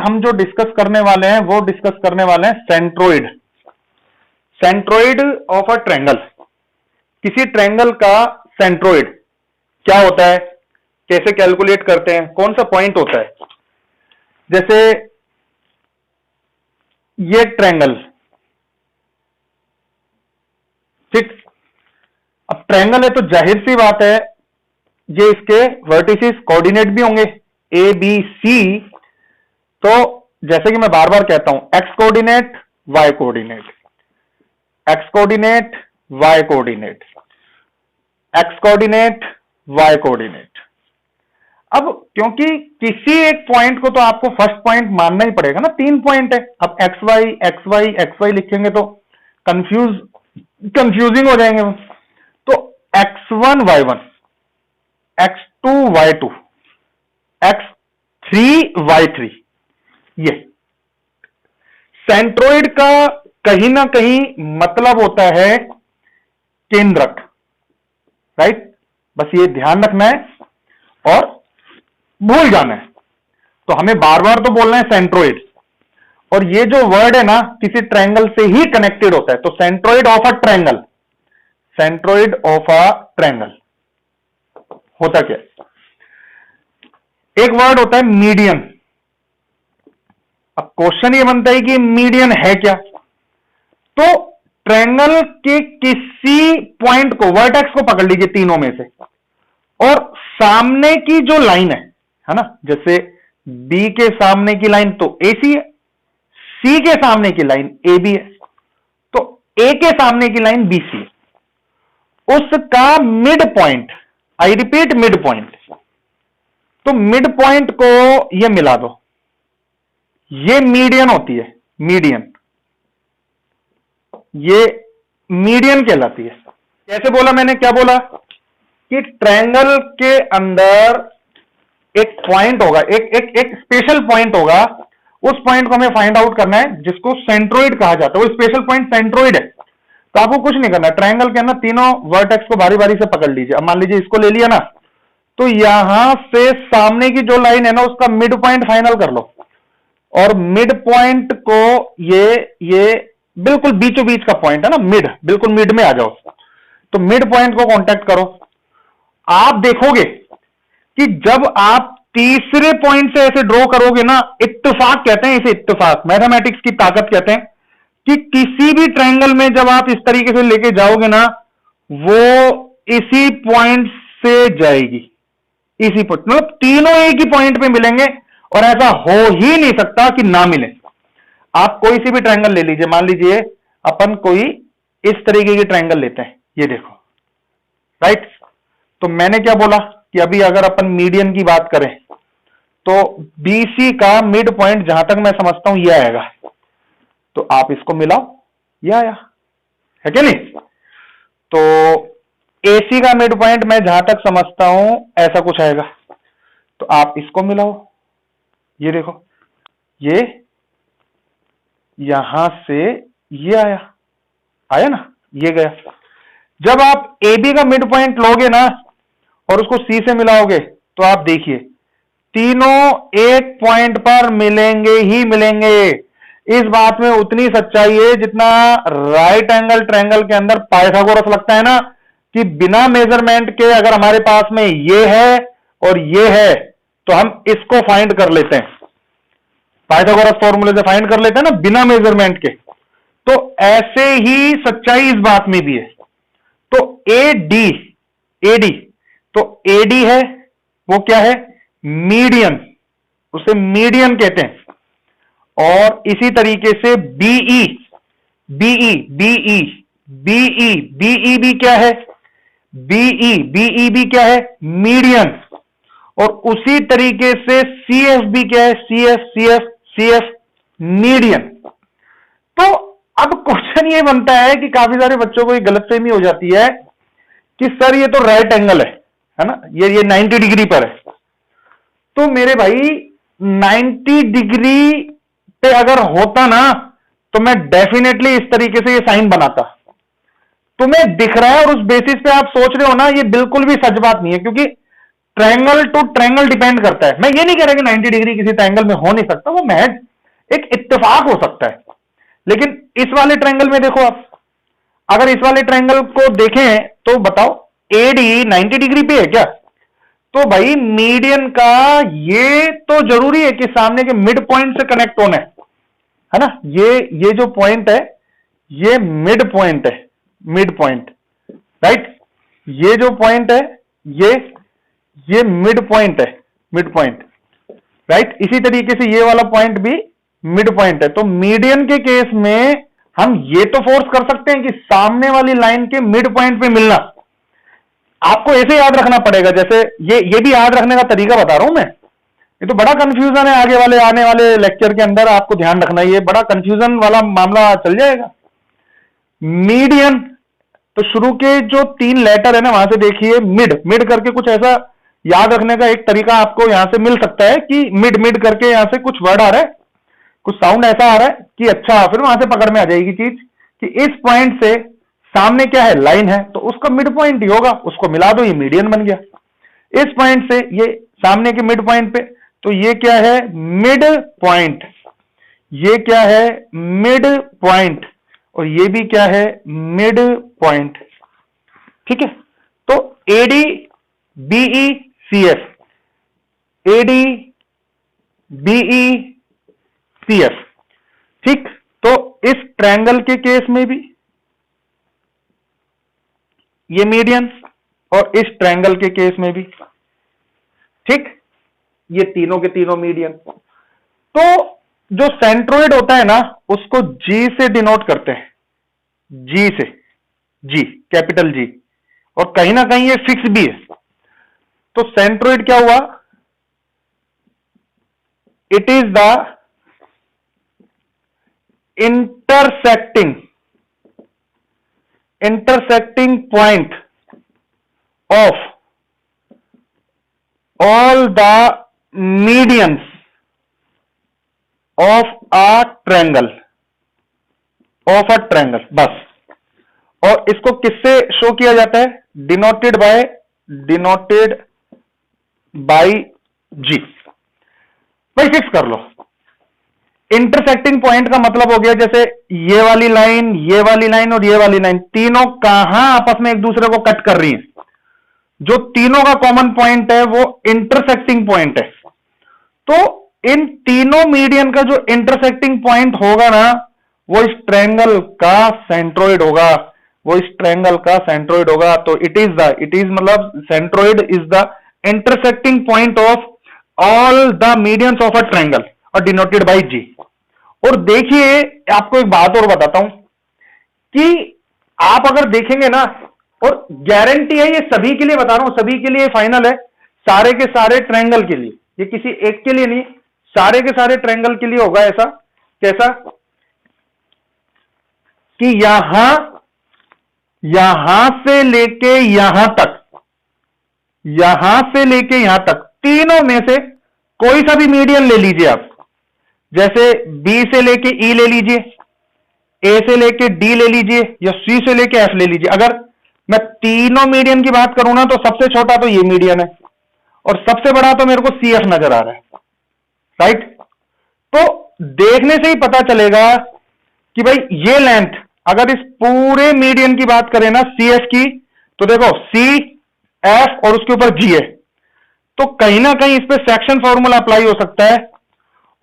हम जो डिस्कस करने वाले हैं वो डिस्कस करने वाले हैं centroid. Centroid of a triangle, किसी ट्रायंगल का सेंट्रोइड क्या होता है, कैसे कैलकुलेट करते हैं, कौन सा पॉइंट होता है। जैसे ये ट्रायंगल, ठीक, अब ट्रायंगल है तो जाहिर सी बात है ये इसके वर्टिसेस कोऑर्डिनेट भी होंगे ए बी सी। तो जैसे कि मैं बार बार कहता हूं, X coordinate Y coordinate, X coordinate Y coordinate, X coordinate Y coordinate. अब क्योंकि किसी एक पॉइंट को तो आपको फर्स्ट पॉइंट मानना ही पड़ेगा ना, 3 पॉइंट है। अब एक्स वाई लिखेंगे तो कंफ्यूजिंग हो जाएंगे। तो x1 y1, x2 y2, x3 y3, ये सेंट्रोइड का कहीं ना कहीं मतलब होता है केंद्रक, राइट। बस ये ध्यान रखना है और भूल जाना है। तो हमें बार बार तो बोलना है सेंट्रोइड, और ये जो वर्ड है ना किसी ट्रायंगल से ही कनेक्टेड होता है। तो centroid of a triangle, centroid of a triangle होता क्या है? एक वर्ड होता है मीडियन। अब क्वेश्चन ये बनता है कि मीडियन है क्या। तो ट्रायंगल के किसी पॉइंट को, वर्टेक्स को पकड़ लीजिए तीनों में से, और सामने की जो लाइन है ना, जैसे बी के सामने की लाइन तो AC है, सी के सामने की लाइन AB है, तो A के सामने की लाइन BC है। उसका mid point, I repeat mid point, तो मिड पॉइंट को ये मिला दो, ये मीडियन होती है, मीडियन, ये मीडियन कहलाती है। कैसे बोला मैंने, क्या बोला कि ट्रायंगल के अंदर एक पॉइंट होगा, एक स्पेशल पॉइंट होगा, उस पॉइंट को हमें फाइंड आउट करना है जिसको सेंट्रोइड कहा जाता है। वो स्पेशल पॉइंट सेंट्रोइड है। तो आपको कुछ नहीं करना, ट्रायंगल के अंदर तीनों वर्टेक्स को बारी बारी से पकड़ लीजिए। अब मान लीजिए इसको ले लिया ना, तो यहां से सामने की जो लाइन है ना उसका मिड पॉइंट फाइनल कर लो, और मिड पॉइंट को ये बिल्कुल बीचों बीच का पॉइंट है ना, मिड, बिल्कुल मिड में आ जाओ। तो मिड पॉइंट को कांटेक्ट करो। आप देखोगे कि जब आप तीसरे पॉइंट से ऐसे ड्रॉ करोगे ना, इत्तेफाक कहते हैं इसे, इत्तेफाक, मैथमेटिक्स की ताकत कहते हैं कि किसी भी ट्रायंगल में जब आप इस तरीके से लेके जाओगे ना, वो इसी पॉइंट से जाएगी, इसी पॉइंट, मतलब तीनों एक ही पॉइंट पे मिलेंगे, और ऐसा हो ही नहीं सकता कि ना मिले। आप कोई सी भी ट्रायंगल ले लीजिए, मान लीजिए अपन कोई इस तरीके की ट्रायंगल लेते हैं, ये देखो, राइट। तो मैंने क्या बोला कि अभी अगर अपन मीडियन की बात करें तो BC का मिड पॉइंट जहां तक मैं समझता हूं यह आएगा। तो आप इसको मिलाओ, यह आया है क्या नहीं। तो AC का मिड पॉइंट मैं जहां तक समझता हूं ऐसा कुछ आएगा। तो आप इसको मिलाओ, ये देखो, ये यहां से ये आया ना, ये गया। जब आप AB का मिड पॉइंट लोगे ना और उसको C से मिलाओगे, तो आप देखिए तीनों एक पॉइंट पर मिलेंगे ही मिलेंगे। इस बात में उतनी सच्चाई है जितना राइट एंगल ट्रायंगल के अंदर पाइथागोरस लगता है ना, कि बिना मेजरमेंट के अगर हमारे पास में ये है और ये है तो हम इसको फाइंड कर लेते हैं, पाइथागोरस फॉर्मूले से फाइंड कर लेते हैं ना, बिना मेजरमेंट के। तो ऐसे ही सच्चाई इस बात में भी है। तो AD, तो AD है, वो क्या है, मीडियन, उसे मीडियन कहते हैं। और इसी तरीके से BE भी क्या है, BE भी क्या है, मीडियन। और उसी तरीके से CF भी क्या है, CF मीडियन। तो अब क्वेश्चन ये बनता है कि काफी सारे बच्चों को ये गलतफहमी हो जाती है कि सर ये तो राइट एंगल है ना, ये 90 डिग्री पर है। तो मेरे भाई 90 डिग्री पे अगर होता ना तो मैं डेफिनेटली इस तरीके से ये साइन बनाता। तुम्हें दिख रहा है और उस बेसिस पे आप सोच रहे हो ना, ये बिल्कुल भी सच बात नहीं है, क्योंकि ट्रायंगल टू ट्रायंगल डिपेंड करता है। मैं ये नहीं कह रहा कि 90 डिग्री किसी ट्रायंगल में हो नहीं सकता, वो महज एक इत्तेफाक हो सकता है। लेकिन इस वाले ट्रायंगल में देखो आप, अगर इस वाले ट्रायंगल को देखें तो बताओ एडी 90 डिग्री पे है क्या? तो भाई मीडियन का ये तो जरूरी है कि सामने के मिड पॉइंट से कनेक्ट होना है ना। ये जो पॉइंट है ये मिड पॉइंट है, मिड पॉइंट, राइट। ये जो पॉइंट है ये मिड पॉइंट है, मिड पॉइंट, राइट। इसी तरीके से ये वाला पॉइंट भी मिड पॉइंट है। तो मीडियन के केस में हम ये तो फोर्स कर सकते हैं कि सामने वाली लाइन के मिड पॉइंट पे मिलना। आपको ऐसे याद रखना पड़ेगा, जैसे ये भी याद रखने का तरीका बता रहा हूं मैं। ये तो बड़ा कंफ्यूजन है, आने वाले लेक्चर के अंदर आपको ध्यान रखना, ये बड़ा कंफ्यूजन वाला मामला चल जाएगा। मीडियन, तो शुरू के जो 3 लेटर है ना वहां से देखिए मिड करके कुछ ऐसा याद रखने का एक तरीका आपको यहां से मिल सकता है कि मिड करके यहां से कुछ वर्ड आ रहा है, कुछ साउंड ऐसा आ रहा है कि अच्छा, फिर वहां से पकड़ में आ जाएगी चीज कि इस पॉइंट से सामने क्या है, लाइन है, तो उसका मिड पॉइंट ही होगा, उसको मिला दो, ये मीडियन बन गया। इस पॉइंट से ये सामने के मिड पॉइंट पे, तो ये क्या है, मिड पॉइंट, ये क्या है, मिड पॉइंट, और ये भी क्या है, मिड पॉइंट। ठीक है, तो AD BE CF, AD BE CF, ठीक। तो इस ट्रायंगल के केस में भी ये मीडियन, और इस ट्रायंगल के केस में भी, ठीक, ये तीनों के तीनों मीडियन। तो जो सेंट्रोइड होता है ना उसको जी से डिनोट करते हैं, जी से, जी, कैपिटल जी, और कहीं ना कहीं ये फिक्स भी है। तो सेंट्रोइड क्या हुआ, it is the intersecting point of all the medians of a triangle, बस। और इसको किससे शो किया जाता है, डिनोटेड बाय जी। भाई फिक्स कर लो, इंटरसेक्टिंग पॉइंट का मतलब हो गया जैसे ये वाली लाइन और ये वाली लाइन, तीनों कहां आपस में एक दूसरे को कट कर रही हैं, जो तीनों का कॉमन पॉइंट है वो इंटरसेक्टिंग पॉइंट है। तो इन तीनों मीडियन का जो इंटरसेक्टिंग पॉइंट होगा ना वो इस ट्रायंगल का सेंट्रोइड होगा, वो इस ट्रायंगल का सेंट्रोइड होगा। तो इट इज मतलब centroid is the intersecting point of all the medians of a triangle और डिनोटेड बाय जी। और देखिए आपको एक बात और बताता हूं कि आप अगर देखेंगे ना, और गारंटी है ये सभी के लिए बता रहा हूं, सभी के लिए फाइनल है, सारे के सारे ट्रायंगल के लिए, ये किसी एक के लिए नहीं, सारे के सारे ट्रायंगल के लिए होगा ऐसा। कैसा कि यहां से लेके यहां तक तीनों में से कोई सा भी मीडियन ले लीजिए आप, जैसे बी से लेके ई ले लीजिए, ए से लेके डी ले लीजिए, या सी से लेके एफ ले लीजिए। अगर मैं तीनों मीडियन की बात करूं ना तो सबसे छोटा तो ये मीडियन है और सबसे बड़ा तो मेरे को सी एफ नजर आ रहा है, राइट। तो देखने से ही पता चलेगा कि भाई ये लेंथ, अगर इस पूरे मीडियन की बात करें ना सी एफ की, तो देखो सी एफ और उसके ऊपर जी है, तो कहीं ना कहीं इस पर सेक्शन फॉर्मूला अप्लाई हो सकता है।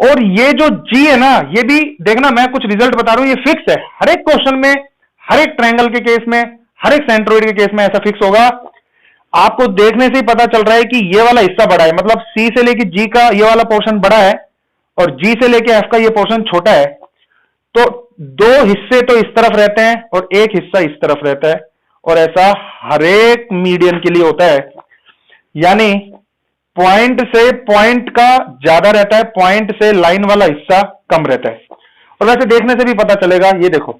और ये जो जी है ना, ये भी देखना, मैं कुछ रिजल्ट बता रहा हूं, ये फिक्स है हर एक क्वेश्चन में, हर एक ट्रायंगल के केस में, हर एक सेंट्रोइड के केस में ऐसा फिक्स होगा। आपको देखने से ही पता चल रहा है कि ये वाला हिस्सा बड़ा है, मतलब सी से लेके जी का ये वाला पोर्शन बड़ा है और जी से लेके एफ का ये पोर्शन छोटा है। तो दो हिस्से तो इस तरफ रहते हैं और एक हिस्सा इस तरफ रहता है, और ऐसा हर एक मीडियन के लिए होता है। यानी पॉइंट से पॉइंट का ज्यादा रहता है, पॉइंट से लाइन वाला हिस्सा कम रहता है। और वैसे देखने से भी पता चलेगा, ये देखो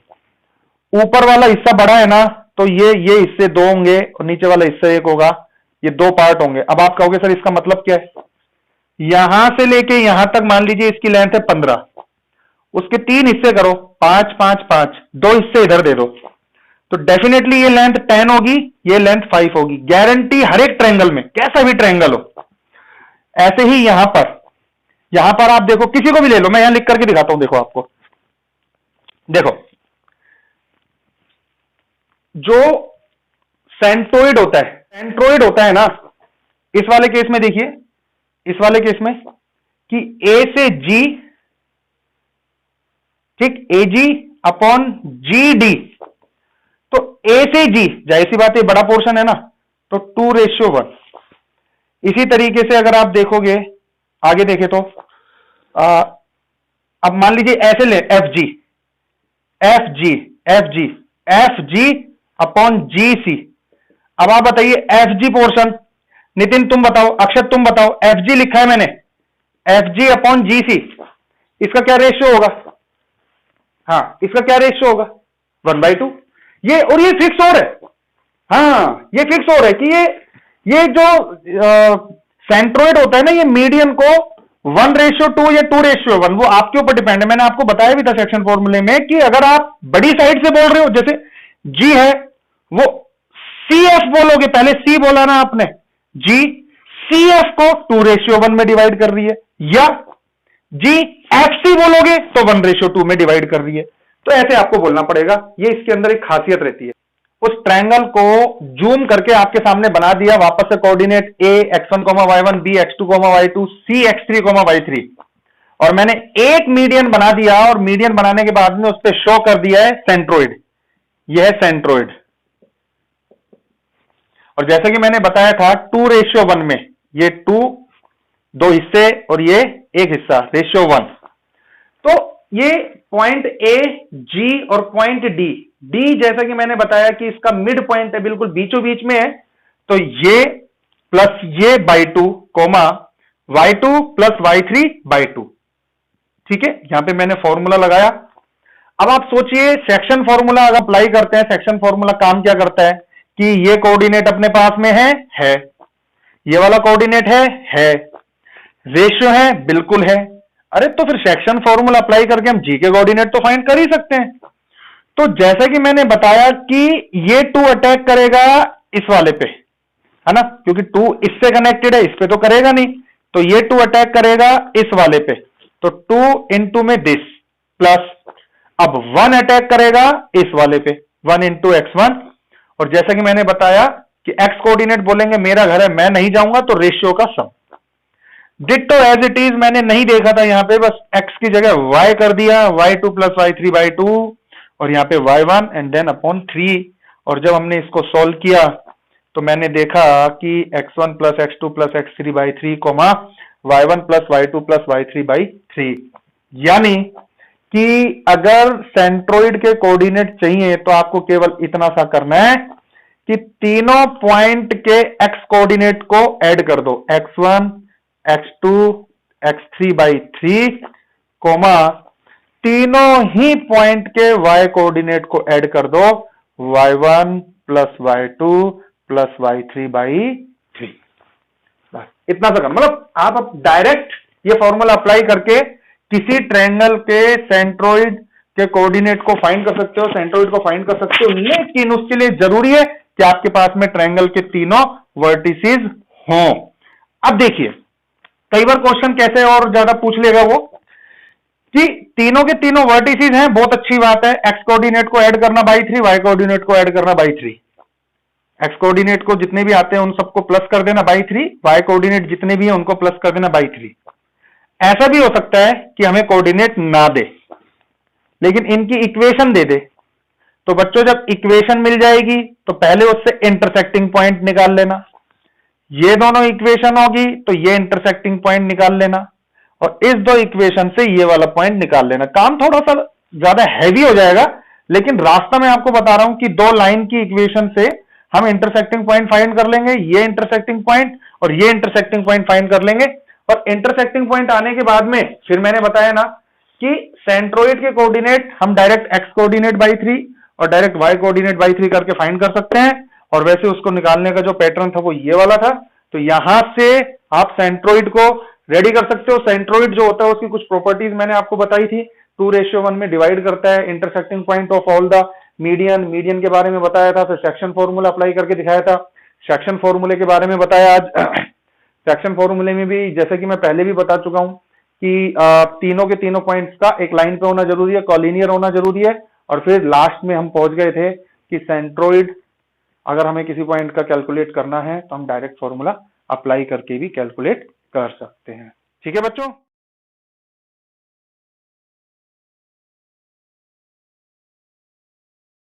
ऊपर वाला हिस्सा बड़ा है ना, तो ये हिस्से 2 होंगे और नीचे वाला हिस्सा 1 होगा, ये 2 पार्ट होंगे। अब आप कहोगे सर इसका मतलब क्या है, यहां से लेके यहां तक मान लीजिए इसकी लेंथ है 15, उसके 3 हिस्से करो, 5 5 5, 2 हिस्से इधर दे दो, तो डेफिनेटली ये लेंथ 10 होगी, ये लेंथ 5 होगी, गारंटी हर एक ट्रायंगल में, कैसा भी ट्रायंगल हो। ऐसे ही यहां पर आप देखो, किसी को भी ले लो, मैं यहां लिख करके दिखाता हूं, देखो आपको, देखो जो सेंट्रोइड होता है ना, इस वाले केस में देखिए, इस वाले केस में कि ए से जी, ठीक, ए जी अपॉन जी डी, तो ए से जी, जाहिर सी बात है बड़ा पोर्शन है ना, तो 2:1। इसी तरीके से अगर आप देखोगे, आगे देखे तो अब मान लीजिए ऐसे ले, एफ जी अपॉन जी सी। अब आप बताइए एफ जी पोर्शन, नितिन तुम बताओ, अक्षत तुम बताओ, एफ जी लिखा है मैंने, एफ जी अपॉन जी सी, इसका क्या रेशियो होगा? हाँ, इसका क्या रेशियो होगा? 1/2। ये, और ये फिक्स हो रहा है, हाँ ये फिक्स हो रहा है कि ये जो सेंट्रोइड होता है ना, ये मीडियन को 1:2 या 2:1, वो आपके ऊपर डिपेंड है। मैंने आपको बताया भी था सेक्शन फॉर्मूले में कि अगर आप बड़ी साइड से बोल रहे हो, जैसे जी है, वो सी एफ बोलोगे, पहले सी बोला ना आपने, जी सी एफ को 2:1 में डिवाइड कर रही है, या जी एफ सी बोलोगे तो 1:2 में डिवाइड कर रही है। तो ऐसे आपको बोलना पड़ेगा, ये इसके अंदर एक खासियत रहती है। उस ट्रायंगल को जूम करके आपके सामने बना दिया, वापस से कोऑर्डिनेट ए x1, y1, b x2, y2, c x3, y3, और मैंने एक मीडियन बना दिया, और मीडियन बनाने के बाद में उस पर शो कर दिया है सेंट्रोइड। यह है सेंट्रोइड, और जैसे कि मैंने बताया था 2:1 में, ये 2 हिस्से और ये एक हिस्सा, ratio 1। तो ये पॉइंट ए, जी और पॉइंट डी, जैसा कि मैंने बताया कि इसका मिड पॉइंट है, बिल्कुल बीचों बीच में है, तो ये प्लस ये by2, y2 प्लस y3/2, ठीक है। यहां पे मैंने फॉर्मूला लगाया। अब आप सोचिए, सेक्शन फॉर्मूला अगर अप्लाई करते हैं, सेक्शन फॉर्मूला काम क्या करता है कि ये कोऑर्डिनेट अपने पास में है, ये वाला कोऑर्डिनेट है, रेशियो है, बिल्कुल है। अरे तो फिर सेक्शन फॉर्मूला अप्लाई करके हम जी के कोऑर्डिनेट तो फाइंड कर ही सकते हैं। तो जैसा कि मैंने बताया कि ये 2 अटैक करेगा इस वाले पे, है ना, क्योंकि 2 इससे कनेक्टेड है, इस पे तो करेगा नहीं, तो ये 2 अटैक करेगा इस वाले पे, तो 2 इंटू में दिस प्लस, अब 1 अटैक करेगा इस वाले पे, 1 इंटू x1, और जैसा कि मैंने बताया कि x कोऑर्डिनेट बोलेंगे मेरा घर है, मैं नहीं जाऊंगा, तो रेशियो का सम। डिट्टो एज इट इज, मैंने नहीं देखा था यहां पे, बस x की जगह y कर दिया, y2 प्लस y3/2, और यहां पे y1 एंड देन अपॉन 3। और जब हमने इसको सॉल्व किया तो मैंने देखा कि x1 plus x2 plus x3/3, y1 plus y2 plus y3/3, यानी कि अगर सेंट्रोइड के कोऑर्डिनेट चाहिए तो आपको केवल इतना सा करना है कि तीनों पॉइंट के x कोऑर्डिनेट को ऐड कर दो, x1, x2, x3/3, तीनों ही पॉइंट के y कोऑर्डिनेट को ऐड कर दो, y1 plus y2 plus y3/3। इतना सा, मतलब आप अब डायरेक्ट ये फॉर्मूला अप्लाई करके किसी ट्रायंगल के सेंट्रोइड के कोऑर्डिनेट को फाइंड कर सकते हो, सेंट्रोइड को फाइंड कर सकते हो, लेकिन उसके लिए जरूरी है कि आपके पास में ट्रायंगल के तीनों वर्टिसेस हों। अब देखिए, कई बार क्वेश्चन कैसे और ज्यादा पूछ लेगा वो कि तीनों के तीनों वर्टिसेस हैं, बहुत अच्छी बात है, x कोऑर्डिनेट को ऐड करना बाई 3, y कोऑर्डिनेट को ऐड करना बाई 3, x कोऑर्डिनेट को जितने भी आते हैं उन सबको प्लस कर देना बाई 3, y कोऑर्डिनेट जितने भी हैं उनको प्लस कर देना बाई 3। ऐसा भी हो सकता है कि हमें कोऑर्डिनेट ना दे, लेकिन इनकी इक्वेशन दे दे। तो बच्चों, जब इक्वेशन मिल जाएगी तो पहले उससे इंटरसेक्टिंग पॉइंट निकाल लेना, ये दोनों इक्वेशन होगी तो ये इंटरसेक्टिंग पॉइंट निकाल लेना, और इस दो इक्वेशन से ये वाला पॉइंट निकाल लेना। काम थोड़ा सा ज्यादा हैवी हो जाएगा, लेकिन रास्ता मैं आपको बता रहा हूं कि 2 लाइन की इक्वेशन से हम इंटरसेक्टिंग पॉइंट फाइंड कर लेंगे, ये इंटरसेक्टिंग पॉइंट और ये इंटरसेक्टिंग पॉइंट फाइंड कर लेंगे। और इंटरसेक्टिंग पॉइंट आने के बाद में फिर मैंने बताया ना कि सेंट्रोइड के कोऑर्डिनेट हम डायरेक्ट x कोऑर्डिनेट बाई 3 और डायरेक्ट y कोऑर्डिनेट बाई 3 करके फाइंड कर सकते हैं, और वैसे उसको निकालने का जो पैटर्न था वो ये वाला था। तो यहां से आप सेंट्रोइड को रेडी कर सकते हो। सेंट्रोइड जो होता है उसकी कुछ प्रॉपर्टीज मैंने आपको बताई थी, 2:1 में डिवाइड करता है, intersecting point of all the median के बारे में बताया था, फिर सेक्शन फॉर्मूला अप्लाई करके दिखाया था, सेक्शन फॉर्मूले के बारे में बताया आज। सेक्शन फॉर्मूले में भी जैसे कि मैं पहले भी बता चुका हूं कि तीनों के तीनों पॉइंट्स का एक लाइन पे होना जरूरी है, कॉलिनियर होना जरूरी है, और फिर लास्ट में हम पहुंच गए थे कि सेंट्रोइड अगर हमें किसी पॉइंट का कैलकुलेट करना है तो हम डायरेक्ट फॉर्मूला अप्लाई करके भी कैलकुलेट कर सकते हैं। ठीक है बच्चों।